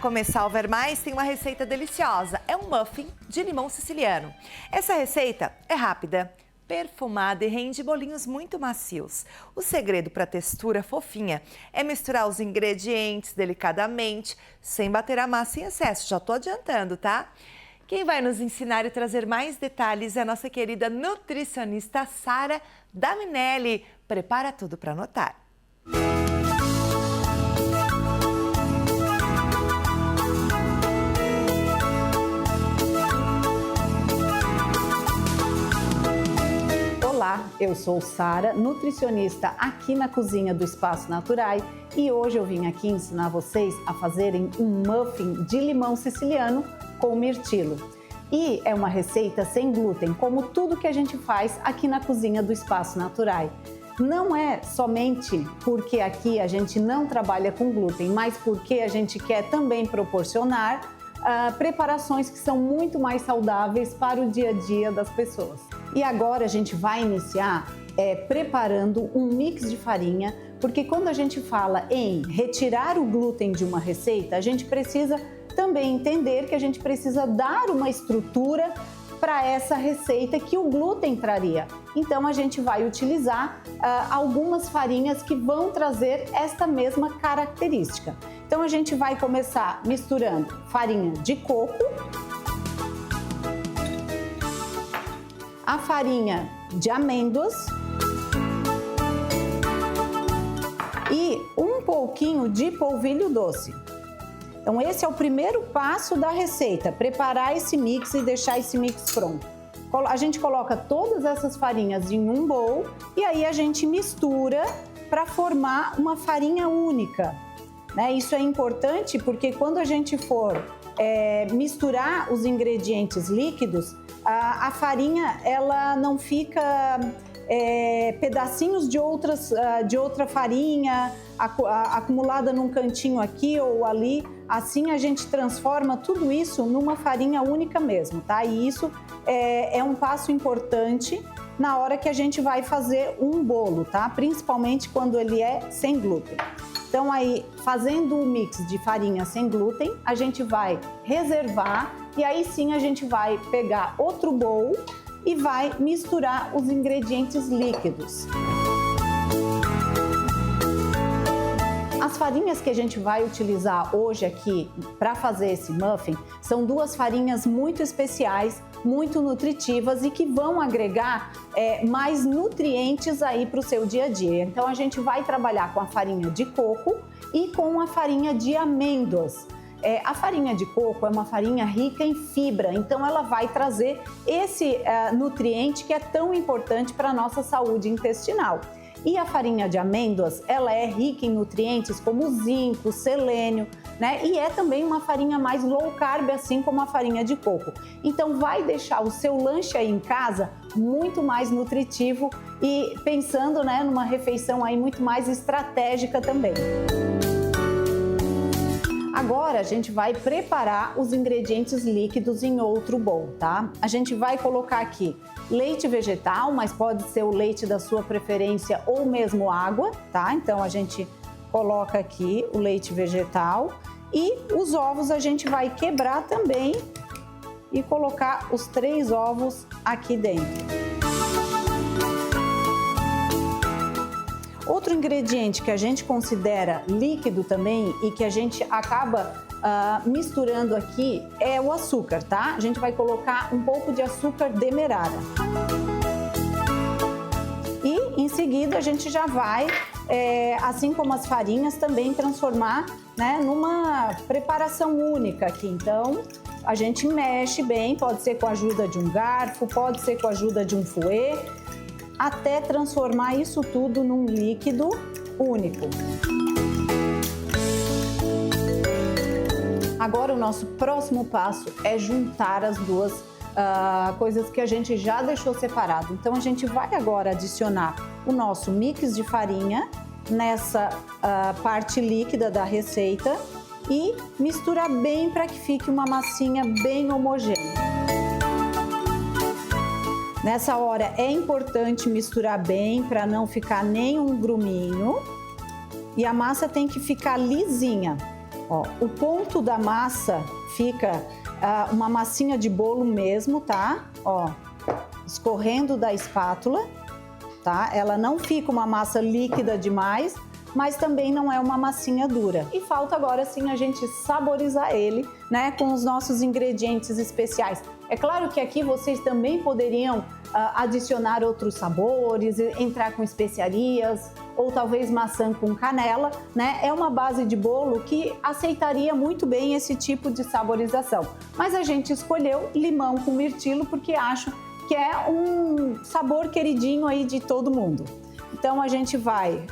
começar o Ver Mais, tem uma receita deliciosa. É um muffin de limão siciliano. Essa receita é rápida, perfumada e rende bolinhos muito macios. O segredo para a textura fofinha é misturar os ingredientes delicadamente, sem bater a massa em excesso. Já estou adiantando, tá? Quem vai nos ensinar e trazer mais detalhes é a nossa querida nutricionista Sara Daminelli. Prepara tudo para anotar. Olá, eu sou Sara, nutricionista aqui na cozinha do Espaço Natural e hoje eu vim aqui ensinar vocês a fazerem um muffin de limão siciliano com mirtilo. E é uma receita sem glúten, como tudo que a gente faz aqui na cozinha do Espaço Natural. Não é somente porque aqui a gente não trabalha com glúten, mas porque a gente quer também proporcionar preparações que são muito mais saudáveis para o dia a dia das pessoas. E agora a gente vai iniciar preparando um mix de farinha, porque quando a gente fala em retirar o glúten de uma receita, a gente precisa também entender que a gente precisa dar uma estrutura para essa receita que o glúten traria. Então a gente vai utilizar algumas farinhas que vão trazer esta mesma característica. Então a gente vai começar misturando farinha de coco, a farinha de amêndoas e um pouquinho de polvilho doce. Então esse é o primeiro passo da receita, preparar esse mix e deixar esse mix pronto. A gente coloca todas essas farinhas em um bowl e aí a gente mistura para formar uma farinha única. Isso é importante porque quando a gente for misturar os ingredientes líquidos, a farinha ela não fica pedacinhos de outra farinha acumulada num cantinho aqui ou ali. Assim a gente transforma tudo isso numa farinha única mesmo, tá? E isso é um passo importante na hora que a gente vai fazer um bolo, tá? Principalmente quando ele é sem glúten. Então aí, fazendo o mix de farinha sem glúten, a gente vai reservar e aí sim a gente vai pegar outro bowl e vai misturar os ingredientes líquidos. As farinhas que a gente vai utilizar hoje aqui para fazer esse muffin são duas farinhas muito especiais, muito nutritivas e que vão agregar mais nutrientes aí para o seu dia a dia. Então a gente vai trabalhar com a farinha de coco e com a farinha de amêndoas. A farinha de coco é uma farinha rica em fibra, então ela vai trazer esse nutriente que é tão importante para a nossa saúde intestinal. E a farinha de amêndoas, ela é rica em nutrientes como zinco, selênio, né? E é também uma farinha mais low carb, assim como a farinha de coco. Então vai deixar o seu lanche aí em casa muito mais nutritivo e pensando, né, numa refeição aí muito mais estratégica também. Agora a gente vai preparar os ingredientes líquidos em outro bowl, tá? A gente vai colocar aqui leite vegetal, mas pode ser o leite da sua preferência ou mesmo água, tá? Então a gente coloca aqui o leite vegetal e os ovos a gente vai quebrar também e colocar os 3 ovos aqui dentro. Outro ingrediente que a gente considera líquido também e que a gente acaba misturando aqui é o açúcar, tá? A gente vai colocar um pouco de açúcar demerara. E em seguida a gente já vai, assim como as farinhas, também transformar, né, numa preparação única aqui. Então a gente mexe bem, pode ser com a ajuda de um garfo, pode ser com a ajuda de um fouet, até transformar isso tudo num líquido único. Agora o nosso próximo passo é juntar as duas coisas que a gente já deixou separado. Então a gente vai agora adicionar o nosso mix de farinha nessa parte líquida da receita e misturar bem para que fique uma massinha bem homogênea. Nessa hora é importante misturar bem para não ficar nenhum gruminho e a massa tem que ficar lisinha. Ó, o ponto da massa fica uma massinha de bolo mesmo, tá? Ó, escorrendo da espátula, tá? Ela não fica uma massa líquida demais, mas também não é uma massinha dura. E falta agora sim a gente saborizar ele, né, com os nossos ingredientes especiais. É claro que aqui vocês também poderiam adicionar outros sabores, entrar com especiarias ou talvez maçã com canela, né? É uma base de bolo que aceitaria muito bem esse tipo de saborização. Mas a gente escolheu limão com mirtilo porque acho que é um sabor queridinho aí de todo mundo. Então a gente vai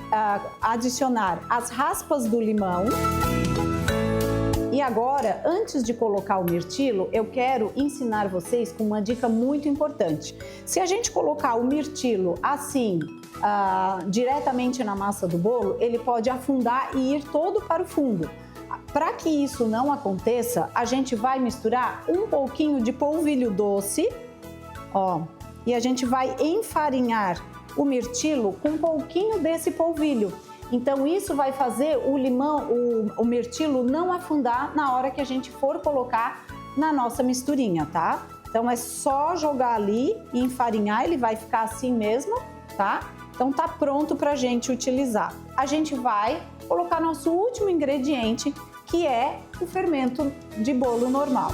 adicionar as raspas do limão. E agora, antes de colocar o mirtilo, eu quero ensinar vocês com uma dica muito importante. Se a gente colocar o mirtilo assim, diretamente na massa do bolo, ele pode afundar e ir todo para o fundo. Para que isso não aconteça, a gente vai misturar um pouquinho de polvilho doce, ó, e a gente vai enfarinhar o mirtilo com um pouquinho desse polvilho. Então isso vai fazer o limão, o mirtilo não afundar na hora que a gente for colocar na nossa misturinha, tá? Então é só jogar ali e enfarinhar, ele vai ficar assim mesmo, tá? Então tá pronto pra gente utilizar. A gente vai colocar nosso último ingrediente, que é o fermento de bolo normal.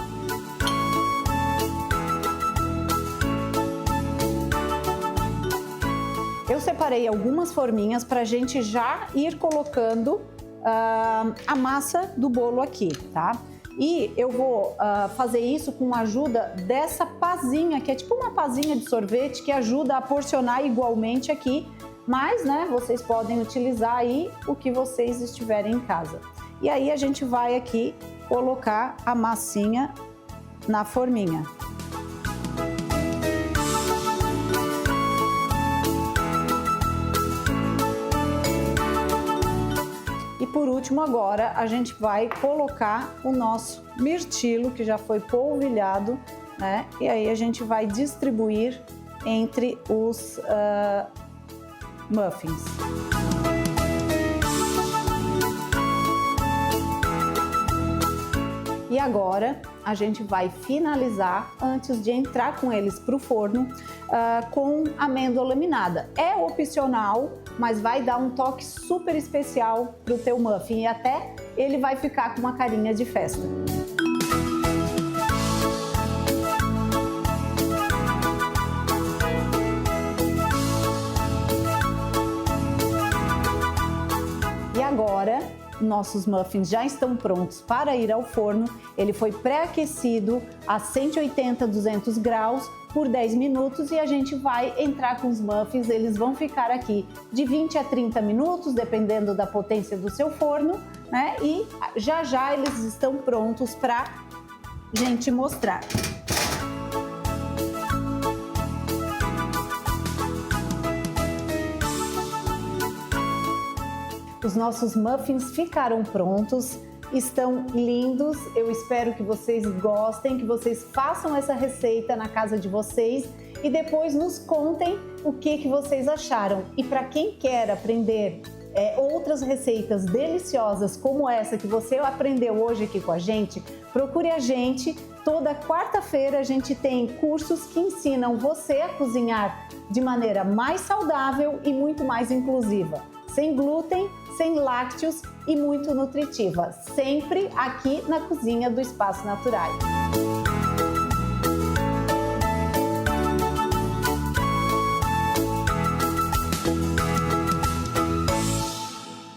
Eu separei algumas forminhas para a gente já ir colocando a massa do bolo aqui, tá? E eu vou fazer isso com a ajuda dessa pazinha, que é tipo uma pazinha de sorvete que ajuda a porcionar igualmente aqui, mas, né, vocês podem utilizar aí o que vocês estiverem em casa. E aí a gente vai aqui colocar a massinha na forminha. E por último agora a gente vai colocar o nosso mirtilo que já foi polvilhado, né? E aí a gente vai distribuir entre os muffins. E agora a gente vai finalizar antes de entrar com eles para o forno com amêndoa laminada. É opcional, mas vai dar um toque super especial para o teu muffin e até ele vai ficar com uma carinha de festa. E agora, nossos muffins já estão prontos para ir ao forno. Ele foi pré-aquecido a 180, 200 graus por 10 minutos e a gente vai entrar com os muffins. Eles vão ficar aqui de 20 a 30 minutos, dependendo da potência do seu forno, né? E já já eles estão prontos para gente mostrar. Os nossos muffins ficaram prontos, estão lindos. Eu espero que vocês gostem, que vocês façam essa receita na casa de vocês e depois nos contem o que vocês acharam. E para quem quer aprender outras receitas deliciosas como essa que você aprendeu hoje aqui com a gente, procure a gente. Toda quarta-feira a gente tem cursos que ensinam você a cozinhar de maneira mais saudável e muito mais inclusiva. Sem glúten, sem lácteos e muito nutritiva. Sempre aqui na Cozinha do Espaço Naturais.